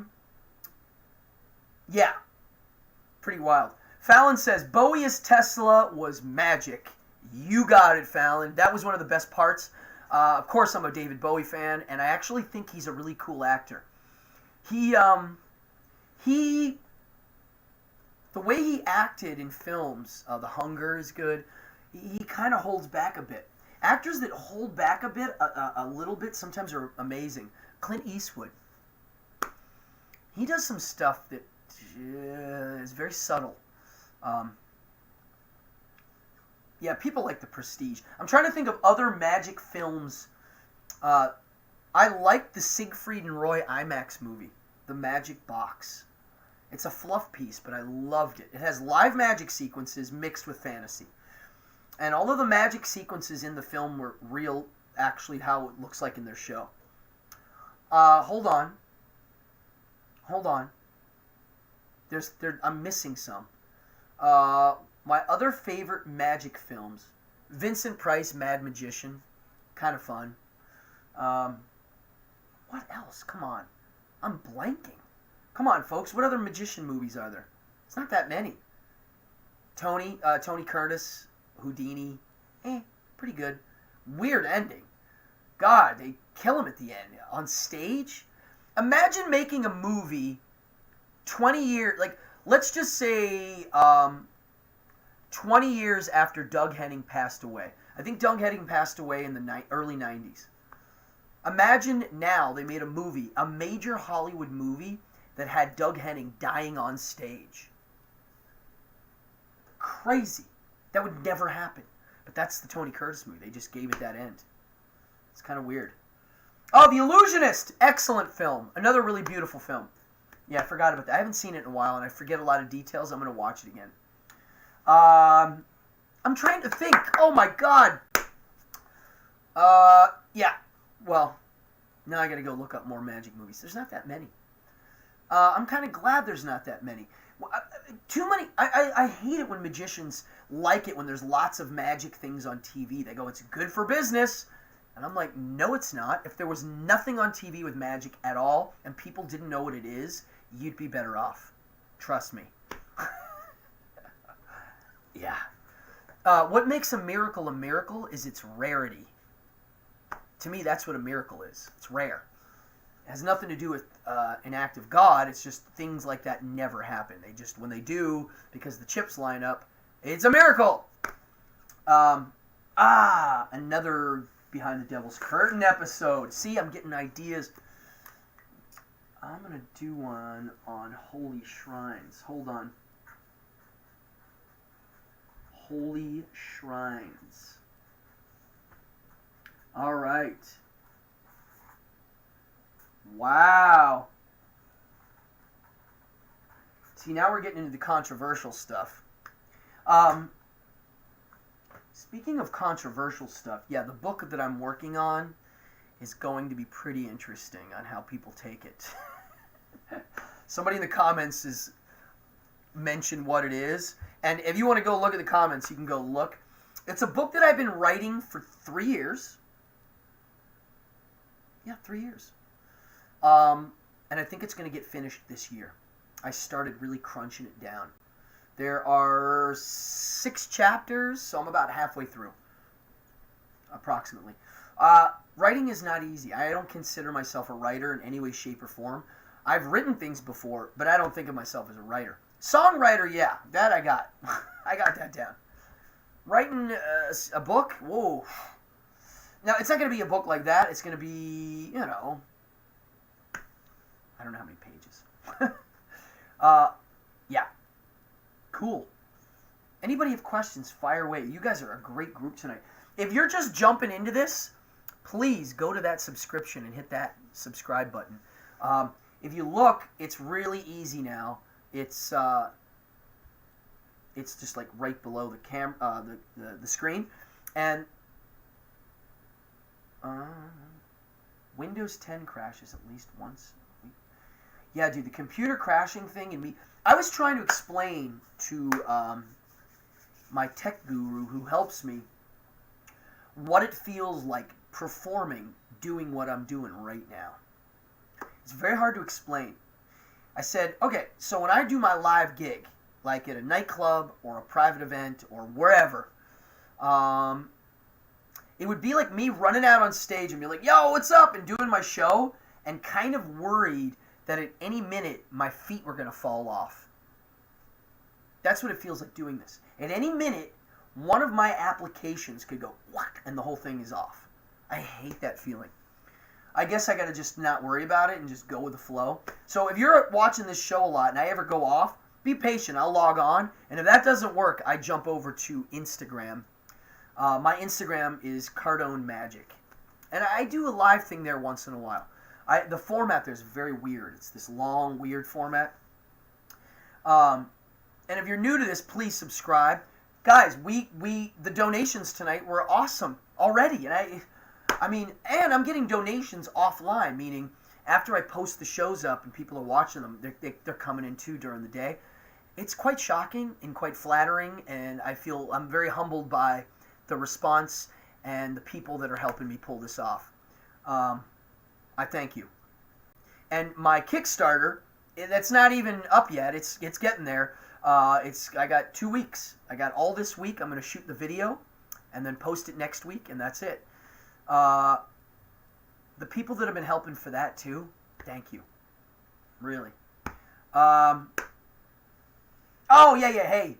yeah. Pretty wild. Fallon says, Bowie as Tesla was magic. You got it, Fallon. That was one of the best parts. Of course, I'm a David Bowie fan, and I actually think he's a really cool actor. The way he acted in films, The Hunger is good. He kind of holds back a bit. Actors that hold back a bit, a little bit, sometimes are amazing. Clint Eastwood. He does some stuff that is very subtle. Yeah, people like The Prestige. I'm trying to think of other magic films. I liked the Siegfried and Roy IMAX movie, The Magic Box. It's a fluff piece, but I loved it. It has live magic sequences mixed with fantasy. And all of the magic sequences in the film were real, actually, how it looks like in their show. Hold on. I'm missing some. My other favorite magic films. Vincent Price, Mad Magician. Kind of fun. What else? Come on. I'm blanking. Come on, folks. What other magician movies are there? It's not that many. Tony Curtis, Houdini. Pretty good. Weird ending. God, they kill him at the end. On stage? Imagine making a movie 20 years... Like, let's just say 20 years after Doug Henning passed away. I think Doug Henning passed away in the early 90s. Imagine now they made a movie, a major Hollywood movie, that had Doug Henning dying on stage. Crazy. That would never happen. But that's the Tony Curtis movie. They just gave it that end. It's kind of weird. Oh, The Illusionist! Excellent film. Another really beautiful film. Yeah, I forgot about that. I haven't seen it in a while, and I forget a lot of details. I'm going to watch it again. I'm trying to think. Oh, my God. Yeah. Well, now I got to go look up more magic movies. There's not that many. I'm kind of glad there's not that many. Too many. I hate it when magicians like it when there's lots of magic things on TV. They go, it's good for business. And I'm like, no, it's not. If there was nothing on TV with magic at all and people didn't know what it is, you'd be better off. Trust me. Yeah. What makes a miracle is its rarity. To me, that's what a miracle is. It's rare. It has nothing to do with an act of God. It's just things like that never happen. They just, when they do, because the chips line up, it's a miracle. Another Behind the Devil's Curtain episode. See, I'm getting ideas. I'm going to do one on holy shrines. Hold on. Holy shrines. All right. Wow. See, now we're getting into the controversial stuff. Speaking of controversial stuff, yeah, the book that I'm working on is going to be pretty interesting on how people take it. Somebody in the comments has mentioned what it is, and if you want to go look at the comments, you can go look. It's a book that I've been writing for 3 years. Yeah, 3 years. And I think it's going to get finished this year. I started really crunching it down. There are 6 chapters, so I'm about halfway through, approximately. Writing is not easy. I don't consider myself a writer in any way, shape, or form. I've written things before, but I don't think of myself as a writer. Songwriter, yeah, that I got. I got that down. Writing a book, whoa. Now, it's not going to be a book like that. It's going to be, I don't know how many pages. Yeah. Cool. Anybody have questions, fire away. You guys are a great group tonight. If you're just jumping into this, please go to that subscription and hit that subscribe button. If you look, it's really easy now. It's just like right below the screen, and Windows 10 crashes at least once a week. Yeah, dude, the computer crashing thing and me. I was trying to explain to my tech guru who helps me what it feels like performing, doing what I'm doing right now. It's very hard to explain. I said, okay, so when I do my live gig, like at a nightclub or a private event or wherever, it would be like me running out on stage and be like, yo, what's up, and doing my show, and kind of worried that at any minute my feet were going to fall off. That's what it feels like doing this. At any minute, one of my applications could go whack, and the whole thing is off. I hate that feeling. I guess I got to just not worry about it and just go with the flow. So if you're watching this show a lot and I ever go off, be patient. I'll log on. And if that doesn't work, I jump over to Instagram. My Instagram is Cardone Magic. And I do a live thing there once in a while. The format there is very weird. It's this long, weird format. And if you're new to this, please subscribe. Guys, the donations tonight were awesome already. And and I'm getting donations offline, meaning after I post the shows up and people are watching them, they're coming in too during the day. It's quite shocking and quite flattering, and I'm very humbled by the response and the people that are helping me pull this off. I thank you. And my Kickstarter, that's not even up yet. It's getting there. I got 2 weeks. I got all this week. I'm going to shoot the video and then post it next week, and that's it. The people that have been helping for that too, thank you. Really. Oh, yeah, hey.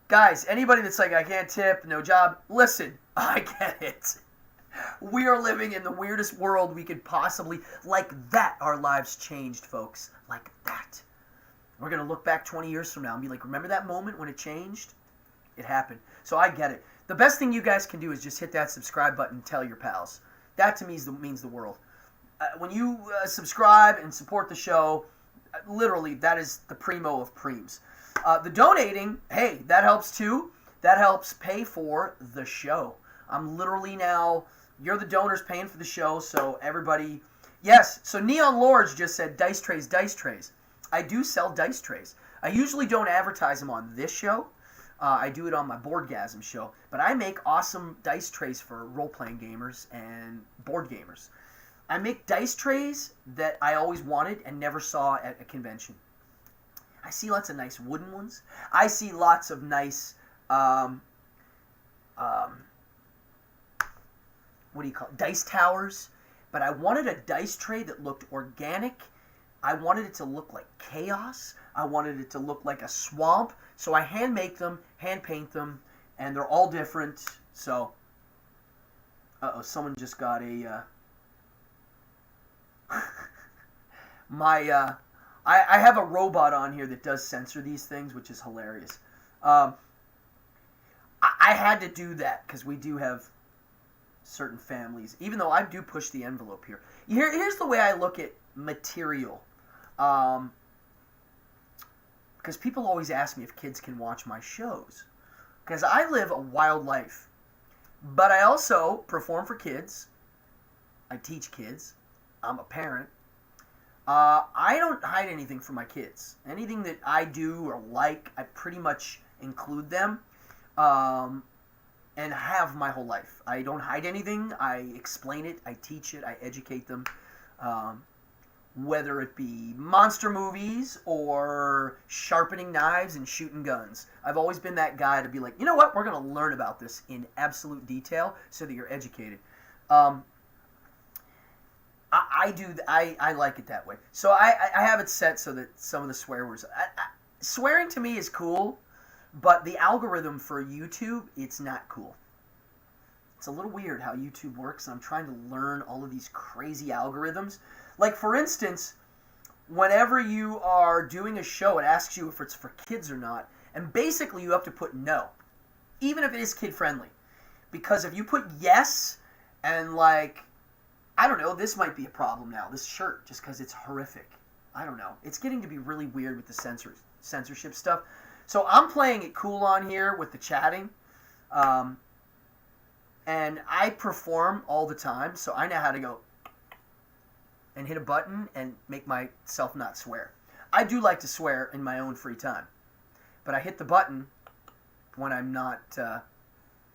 Guys, anybody that's like, I can't tip, no job, listen, I get it. We are living in the weirdest world we could possibly, like that, our lives changed, folks. Like that. We're going to look back 20 years from now and be like, remember that moment when it changed? It happened. So I get it. The best thing you guys can do is just hit that subscribe button and tell your pals. That to me means the world. When you subscribe and support the show, literally, that is the primo of preems. The donating, hey, that helps too. That helps pay for the show. I'm literally now, you're the donors paying for the show, so everybody, yes, so Neon Lords just said dice trays. I do sell dice trays. I usually don't advertise them on this show. I do it on my Boardgasm show, but I make awesome dice trays for role-playing gamers and board gamers. I make dice trays that I always wanted and never saw at a convention. I see lots of nice wooden ones. I see lots of nice, what do you call it? Dice towers. But I wanted a dice tray that looked organic. I wanted it to look like chaos. I wanted it to look like a swamp. So I hand make them, hand paint them, and they're all different. So, someone just got a, I have a robot on here that does censor these things, which is hilarious. I had to do that because we do have certain families, even though I do push the envelope here. Here's the way I look at material. Because people always ask me if kids can watch my shows. Because I live a wild life. But I also perform for kids. I teach kids. I'm a parent. I don't hide anything from my kids. Anything that I do or like, I pretty much include them. and have my whole life. I don't hide anything. I explain it. I teach it. I educate them. Whether it be monster movies or sharpening knives and shooting guns. I've always been that guy to be like, you know what? We're going to learn about this in absolute detail so that you're educated. I like it that way. So I have it set so that some of the swear words... swearing to me is cool, but the algorithm for YouTube, it's not cool. It's a little weird how YouTube works, and I'm trying to learn all of these crazy algorithms. Like, for instance, whenever you are doing a show, it asks you if it's for kids or not, and basically you have to put no, even if it is kid-friendly. Because if you put yes, and like, I don't know, this might be a problem now, this shirt, just because it's horrific. I don't know. It's getting to be really weird with the censorship stuff. So I'm playing it cool on here with the chatting. And I perform all the time, so I know how to go and hit a button and make myself not swear. I do like to swear in my own free time, but I hit the button when I'm not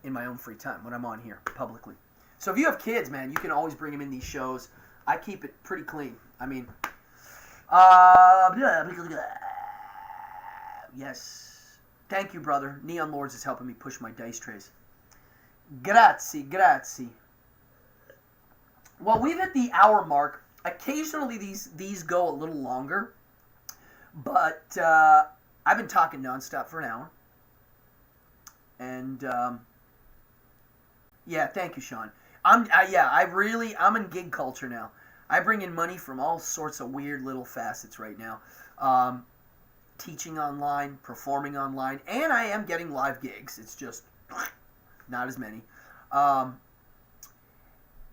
in my own free time, when I'm on here publicly. So if you have kids, man, you can always bring them in these shows. I keep it pretty clean. I mean, yes. Thank you, brother. Neon Lords is helping me push my dice trays. Grazie, grazie. Well, we've hit the hour mark. Occasionally these go a little longer, but I've been talking nonstop for an hour. And yeah, thank you, Sean. I'm in gig culture now. I bring in money from all sorts of weird little facets right now. Teaching online, performing online, and I am getting live gigs. It's just not as many.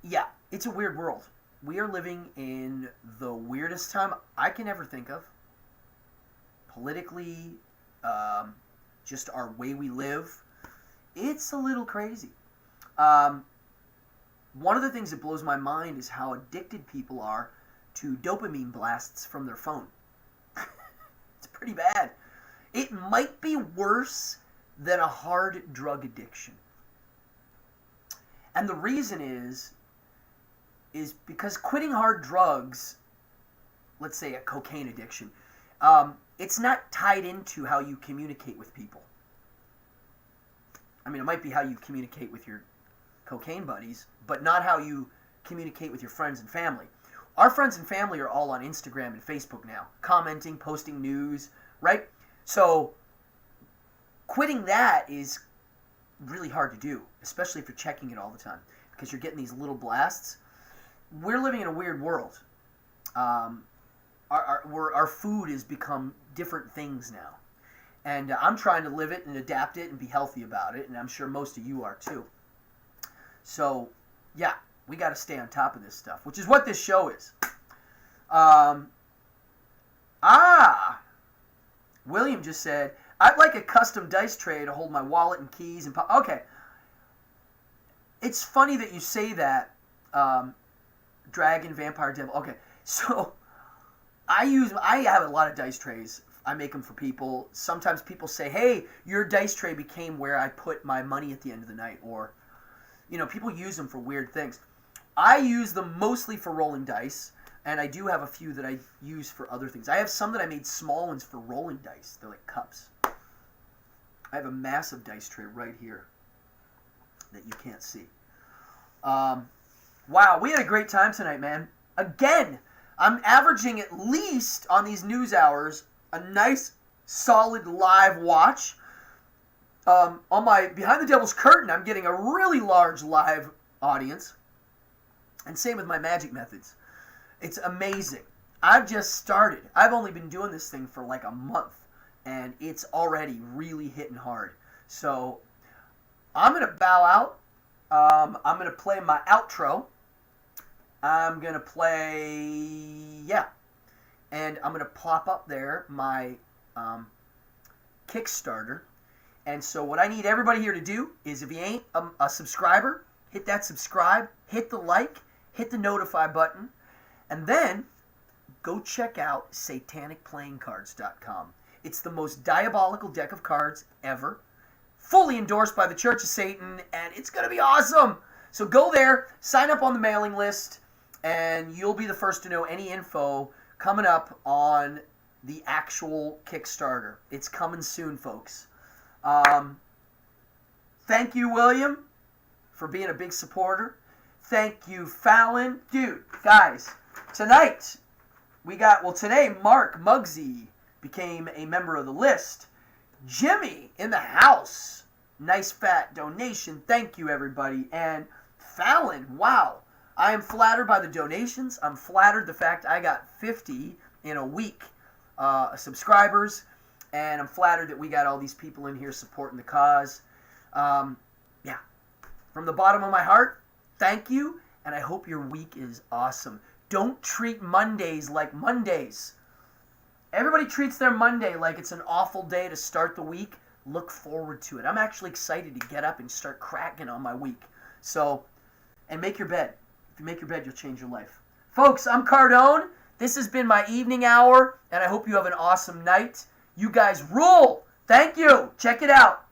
Yeah, it's a weird world. We are living in the weirdest time I can ever think of. Politically, just our way we live. It's a little crazy. One of the things that blows my mind is how addicted people are to dopamine blasts from their phone. It's pretty bad. It might be worse than a hard drug addiction. And the reason is because quitting hard drugs, let's say a cocaine addiction, it's not tied into how you communicate with people. I mean, it might be how you communicate with your cocaine buddies, but not how you communicate with your friends and family. Our friends and family are all on Instagram and Facebook now, commenting, posting news, right? So quitting that is really hard to do, especially if you're checking it all the time, because you're getting these little blasts. We're living in a weird world. Our food has become different things now. And I'm trying to live it and adapt it and be healthy about it, and I'm sure most of you are too. So, yeah, we got to stay on top of this stuff, which is what this show is. William just said, I'd like a custom dice tray to hold my wallet and keys and... Okay. It's funny that you say that, Dragon, Vampire, Devil. Okay, so I have a lot of dice trays. I make them for people. Sometimes people say, hey, your dice tray became where I put my money at the end of the night. Or, you know, people use them for weird things. I use them mostly for rolling dice, and I do have a few that I use for other things. I have some that I made small ones for rolling dice. They're like cups. I have a massive dice tray right here that you can't see. Wow, we had a great time tonight, man. Again, I'm averaging at least on these news hours a nice, solid live watch. On my Behind the Devil's Curtain, I'm getting a really large live audience. And same with my magic methods. It's amazing. I've just started. I've only been doing this thing for like a month, and it's already really hitting hard. So I'm going to bow out. I'm going to play my outro. I'm going to play, and I'm going to plop up there my Kickstarter. And so what I need everybody here to do is, if you ain't a subscriber, hit that subscribe, hit the like, hit the notify button, and then go check out satanicplayingcards.com. It's the most diabolical deck of cards ever. fully endorsed by the Church of Satan, and it's going to be awesome. So go there, sign up on the mailing list, and you'll be the first to know any info coming up on the actual Kickstarter. It's coming soon, folks. Thank you, William, for being a big supporter. Thank you, Fallon. Dude, guys, tonight today Mark Muggsy became a member of the list. Jimmy in the house. Nice fat donation. Thank you, everybody. And Fallon, wow. I am flattered by the donations. I'm flattered the fact I got 50 in a week subscribers. And I'm flattered that we got all these people in here supporting the cause. Yeah. From the bottom of my heart, thank you. And I hope your week is awesome. Don't treat Mondays like Mondays. Everybody treats their Monday like it's an awful day to start the week. Look forward to it. I'm actually excited to get up and start cracking on my week. So, and make your bed. If you make your bed, you'll change your life. Folks, I'm Cardone. This has been my evening hour, and I hope you have an awesome night. You guys rule. Thank you. Check it out.